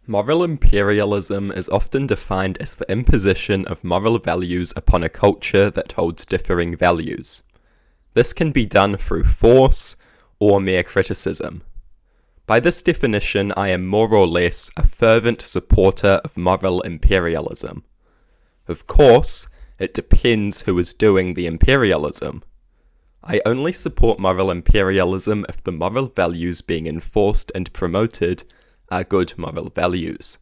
Moral imperialism is often defined as the imposition of moral values upon a culture that holds differing values. This can be done through force or mere criticism. By this definition, I am more or less a fervent supporter of moral imperialism. Of course, it depends who is doing the imperialism. I only support moral imperialism if the moral values being enforced and promoted are good moral values.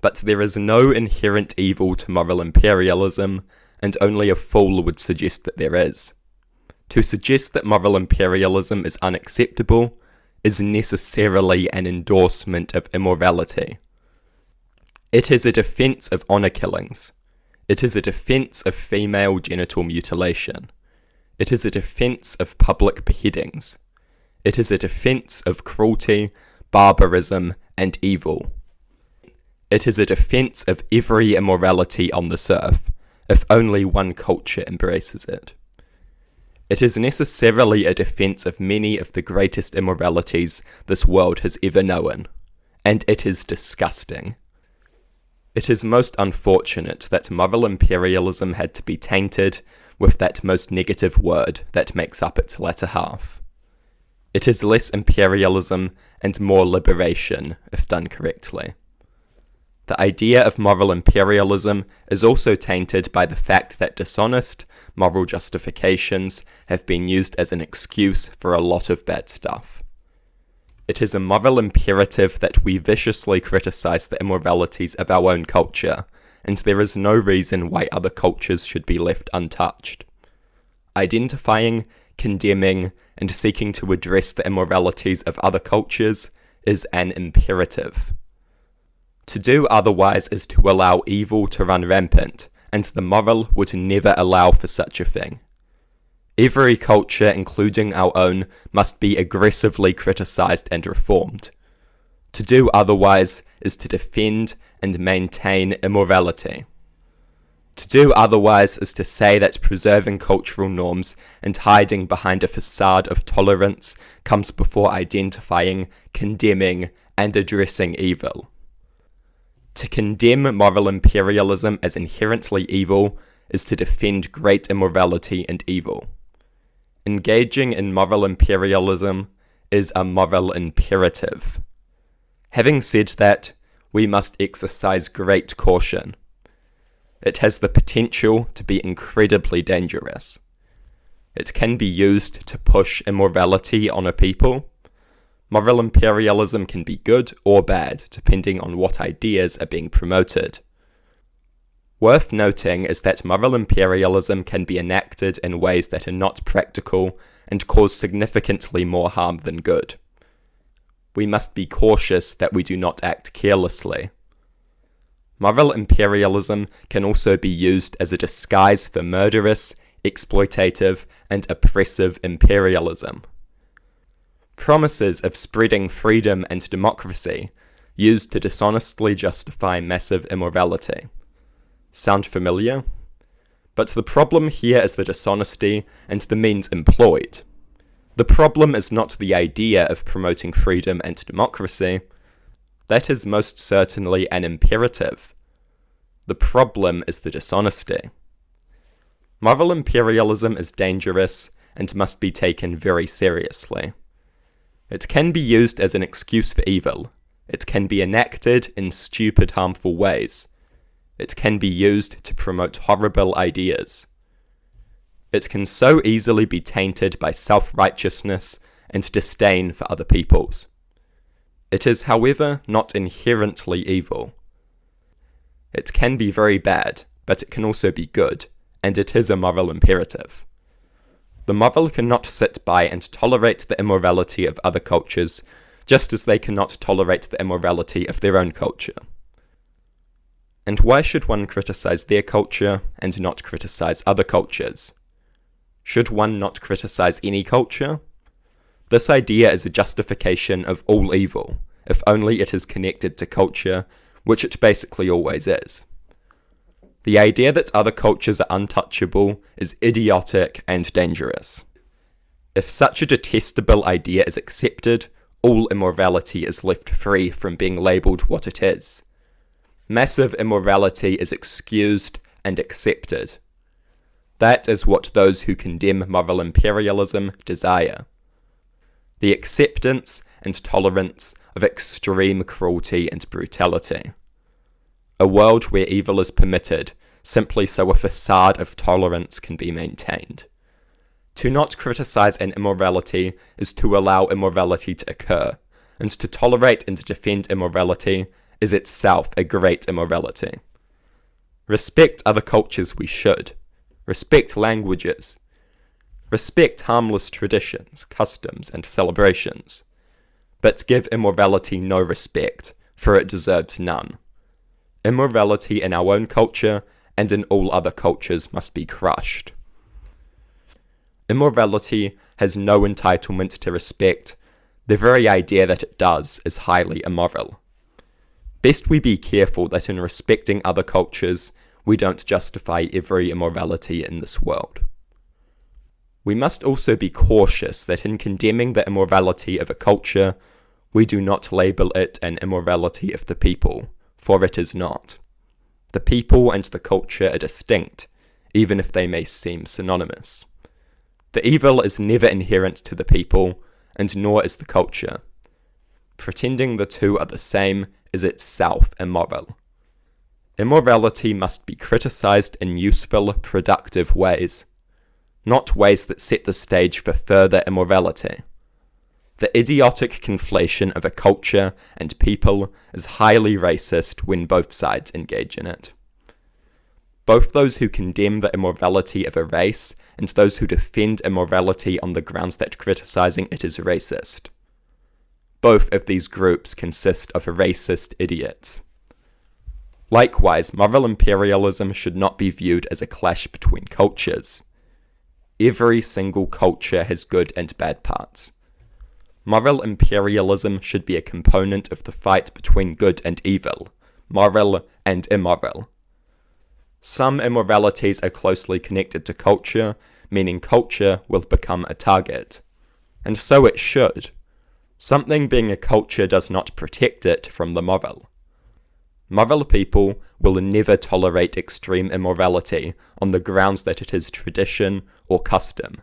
But there is no inherent evil to moral imperialism, and only a fool would suggest that there is. To suggest that moral imperialism is unacceptable is necessarily an endorsement of immorality. It is a defense of honor killings. It is a defense of female genital mutilation. It is a defense of public beheadings. It is a defense of cruelty, barbarism, and evil. It is a defense of every immorality on this earth, if only one culture embraces it. It is necessarily a defense of many of the greatest immoralities this world has ever known, and it is disgusting. It is most unfortunate that moral imperialism had to be tainted with that most negative word that makes up its latter half. It is less imperialism and more liberation, if done correctly. The idea of moral imperialism is also tainted by the fact that dishonest moral justifications have been used as an excuse for a lot of bad stuff. It is a moral imperative that we viciously criticize the immoralities of our own culture, and there is no reason why other cultures should be left untouched. Identifying, condemning, and seeking to address the immoralities of other cultures is an imperative. To do otherwise is to allow evil to run rampant, and the moral would never allow for such a thing. Every culture, including our own, must be aggressively criticized and reformed. To do otherwise is to defend and maintain immorality. To do otherwise is to say that preserving cultural norms and hiding behind a facade of tolerance comes before identifying, condemning, and addressing evil. To condemn moral imperialism as inherently evil is to defend great immorality and evil. Engaging in moral imperialism is a moral imperative. Having said that, we must exercise great caution. It has the potential to be incredibly dangerous. It can be used to push immorality on a people. Moral imperialism can be good or bad, depending on what ideas are being promoted. Worth noting is that moral imperialism can be enacted in ways that are not practical and cause significantly more harm than good. We must be cautious that we do not act carelessly. Moral imperialism can also be used as a disguise for murderous, exploitative, and oppressive imperialism. Promises of spreading freedom and democracy used to dishonestly justify massive immorality. Sound familiar? But the problem here is the dishonesty and the means employed. The problem is not the idea of promoting freedom and democracy. That is most certainly an imperative. The problem is the dishonesty. Moral imperialism is dangerous and must be taken very seriously. It can be used as an excuse for evil. It can be enacted in stupid, harmful ways. It can be used to promote horrible ideas. It can so easily be tainted by self-righteousness and disdain for other peoples. It is, however, not inherently evil. It can be very bad, but it can also be good, and it is a moral imperative. The moral cannot sit by and tolerate the immorality of other cultures, just as they cannot tolerate the immorality of their own culture. And why should one criticize their culture and not criticize other cultures? Should one not criticize any culture? This idea is a justification of all evil, if only it is connected to culture, which it basically always is. The idea that other cultures are untouchable is idiotic and dangerous. If such a detestable idea is accepted, all immorality is left free from being labelled what it is. Massive immorality is excused and accepted. That is what those who condemn moral imperialism desire. The acceptance and tolerance of extreme cruelty and brutality. A world where evil is permitted simply so a facade of tolerance can be maintained. To not criticize an immorality is to allow immorality to occur, and to tolerate and defend immorality is itself a great immorality. Respect other cultures we should. Respect languages. Respect harmless traditions, customs, and celebrations. But give immorality no respect, for it deserves none. Immorality in our own culture and in all other cultures must be crushed. Immorality has no entitlement to respect. The very idea that it does is highly immoral. Best we be careful that in respecting other cultures, we don't justify every immorality in this world. We must also be cautious that in condemning the immorality of a culture, we do not label it an immorality of the people, for it is not. The people and the culture are distinct, even if they may seem synonymous. The evil is never inherent to the people, and nor is the culture. Pretending the two are the same is itself immoral. Immorality must be criticized in useful, productive ways, not ways that set the stage for further immorality. The idiotic conflation of a culture and people is highly racist when both sides engage in it. Both those who condemn the immorality of a race and those who defend immorality on the grounds that criticizing it is racist. Both of these groups consist of racist idiots. Likewise, moral imperialism should not be viewed as a clash between cultures. Every single culture has good and bad parts. Moral imperialism should be a component of the fight between good and evil, moral and immoral. Some immoralities are closely connected to culture, meaning culture will become a target. And so it should. Something being a culture does not protect it from the moral. Moral people will never tolerate extreme immorality on the grounds that it is tradition or custom.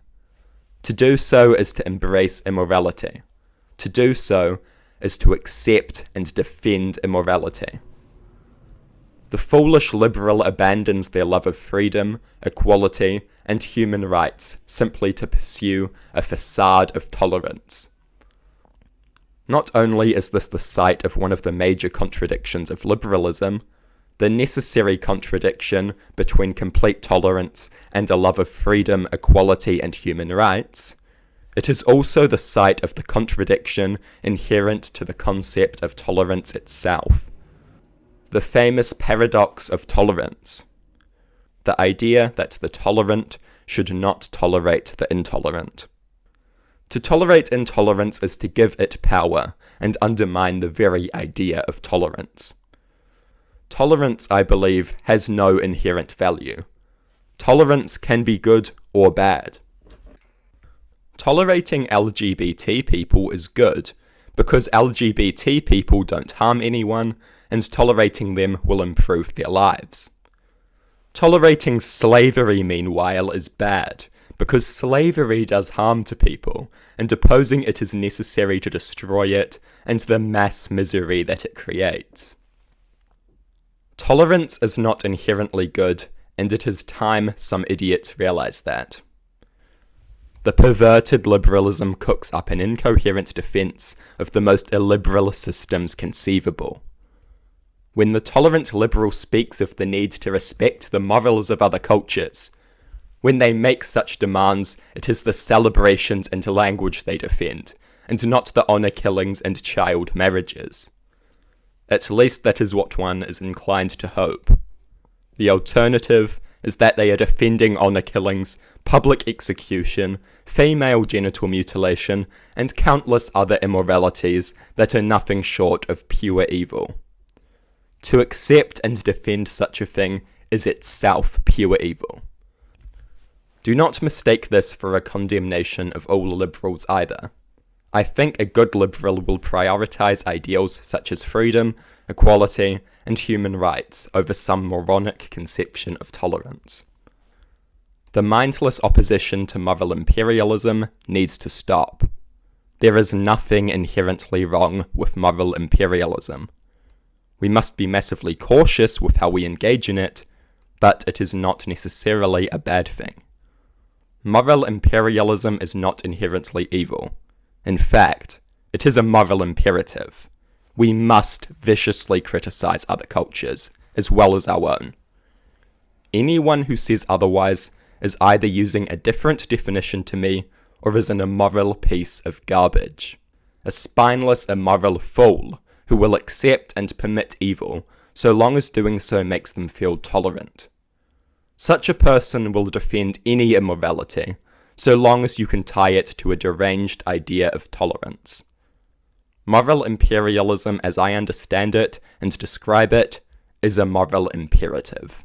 To do so is to embrace immorality. To do so is to accept and defend immorality. The foolish liberal abandons their love of freedom, equality, and human rights simply to pursue a facade of tolerance. Not only is this the site of one of the major contradictions of liberalism, the necessary contradiction between complete tolerance and a love of freedom, equality, and human rights, it is also the site of the contradiction inherent to the concept of tolerance itself. The famous paradox of tolerance. The idea that the tolerant should not tolerate the intolerant. To tolerate intolerance is to give it power and undermine the very idea of tolerance. Tolerance, I believe, has no inherent value. Tolerance can be good or bad. Tolerating LGBT people is good, because LGBT people don't harm anyone, and tolerating them will improve their lives. Tolerating slavery, meanwhile, is bad, because slavery does harm to people, and opposing it is necessary to destroy it and the mass misery that it creates. Tolerance is not inherently good, and it is time some idiots realize that. The perverted liberalism cooks up an incoherent defense of the most illiberal systems conceivable. When the tolerant liberal speaks of the need to respect the morals of other cultures, when they make such demands, it is the celebrations and language they defend, and not the honour killings and child marriages. At least that is what one is inclined to hope. The alternative is that they are defending honour killings, public execution, female genital mutilation, and countless other immoralities that are nothing short of pure evil. To accept and defend such a thing is itself pure evil. Do not mistake this for a condemnation of all liberals either. I think a good liberal will prioritize ideals such as freedom, equality, and human rights over some moronic conception of tolerance. The mindless opposition to moral imperialism needs to stop. There is nothing inherently wrong with moral imperialism. We must be massively cautious with how we engage in it, but it is not necessarily a bad thing. Moral imperialism is not inherently evil. In fact, it is a moral imperative. We must viciously criticize other cultures, as well as our own. Anyone who says otherwise is either using a different definition to me, or is an immoral piece of garbage. A spineless, immoral fool who will accept and permit evil, so long as doing so makes them feel tolerant. Such a person will defend any immorality, so long as you can tie it to a deranged idea of tolerance. Moral imperialism, as I understand it and describe it, is a moral imperative.